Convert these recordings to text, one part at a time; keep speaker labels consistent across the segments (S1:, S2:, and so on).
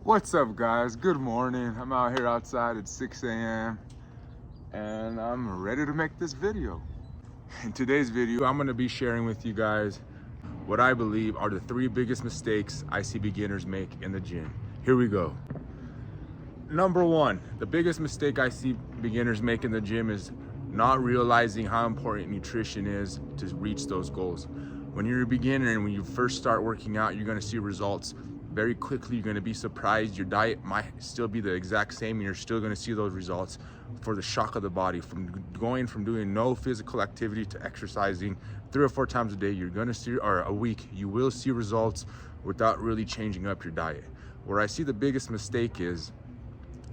S1: What's up, guys? Good morning. I'm out here outside at 6 a.m. and I'm ready to make this video. In today's video, I'm going to be sharing with you guys what I believe are the 3 biggest mistakes I see beginners make in the gym. Here we go. Number 1, the biggest mistake I see beginners make in the gym is not realizing how important nutrition is to reach those goals. When you're a beginner and when you first start working out, you're going to see results very quickly. You're going to be surprised. Your diet might still be the exact same and you're still going to see those results for the shock of the body. From going from doing no physical activity to exercising 3 or 4 times a day, you're going to see, or a week, you will see results without really changing up your diet. Where I see the biggest mistake is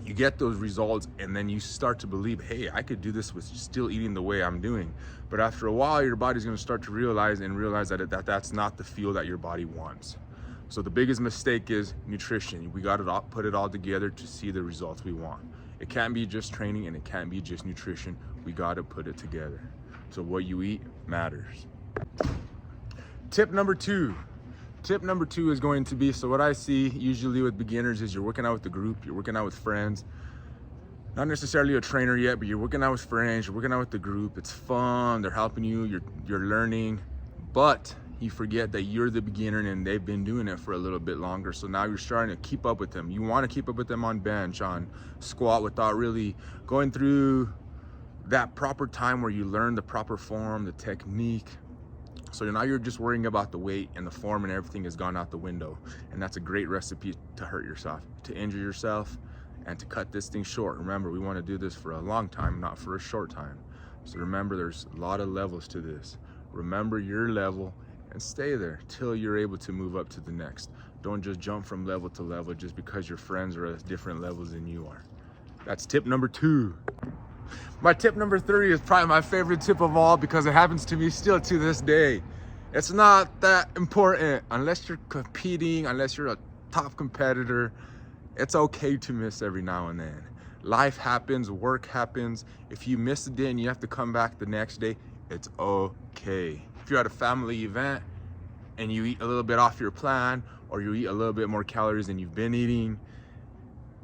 S1: you get those results and then you start to believe, hey, I could do this with still eating the way I'm doing. But after a while, your body's going to start to realize that that's not the feel that your body wants. So the biggest mistake is nutrition. We got to put it all together to see the results we want. It can't be just training and it can't be just nutrition. We got to put it together. So what you eat matters. Tip number 2. Tip number 2 is going to be, so what I see usually with beginners is you're working out with the group, you're working out with friends, not necessarily a trainer yet, but you're working out with friends, you're working out with the group. It's fun, they're helping you, you're learning, but you forget that you're the beginner and they've been doing it for a little bit longer. So now you're starting to keep up with them. You want to keep up with them on bench, on squat, without really going through that proper time where you learn the proper form, the technique. So now you're just worrying about the weight and the form and everything has gone out the window. And that's a great recipe to hurt yourself, to injure yourself, and to cut this thing short. Remember, we want to do this for a long time, not for a short time. So remember, there's a lot of levels to this. Remember your level and stay there till you're able to move up to the next. Don't just jump from level to level just because your friends are at different levels than you are. That's tip number 2. My tip number 3 is probably my favorite tip of all because it happens to me still to this day. It's not that important unless you're competing, unless you're a top competitor. It's okay to miss every now and then. Life happens, work happens. If you miss a day and you have to come back the next day, it's okay. If you're at a family event and you eat a little bit off your plan, or you eat a little bit more calories than you've been eating,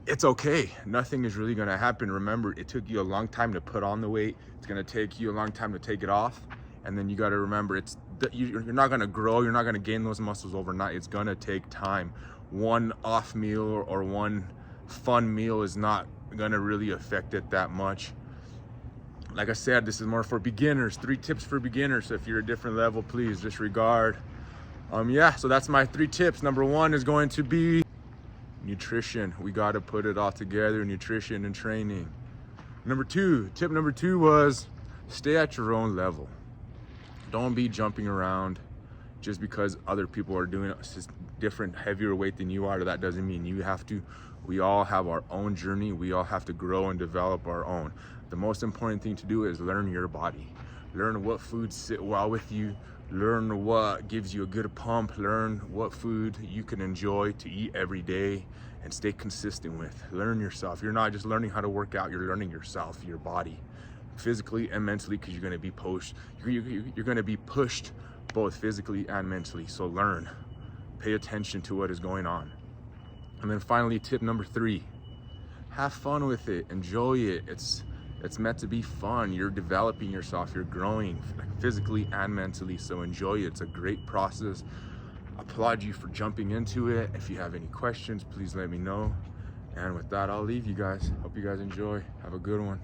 S1: it's okay. Nothing is really gonna happen. Remember, it took you a long time to put on the weight. It's gonna take you a long time to take it off. And then you gotta remember, you're not gonna grow, you're not gonna gain those muscles overnight. It's gonna take time. One off meal or one fun meal is not gonna really affect it that much. Like I said, this is more for beginners. 3 tips for beginners. So if you're a different level, please disregard. Yeah, so that's my 3 tips. Number 1 is going to be nutrition. We got to put it all together, nutrition and training. Tip number 2 was stay at your own level. Don't be jumping around just because other people are doing different, heavier weight than you are. That doesn't mean you have to. We all have our own journey. We all have to grow and develop our own. The most important thing to do is learn your body. Learn what foods sit well with you. Learn what gives you a good pump. Learn what food you can enjoy to eat every day and stay consistent with. Learn yourself. You're not just learning how to work out, you're learning yourself, your body, physically and mentally, because you're going to be pushed both physically and mentally. So learn, pay attention to what is going on. And then finally, tip number 3, have fun with it, enjoy it. It's meant to be fun. You're developing yourself, you're growing physically and mentally, so enjoy it. It's a great process. I applaud you for jumping into it. If you have any questions, please let me know. And with that, I'll leave you guys. Hope you guys enjoy. Have a good one.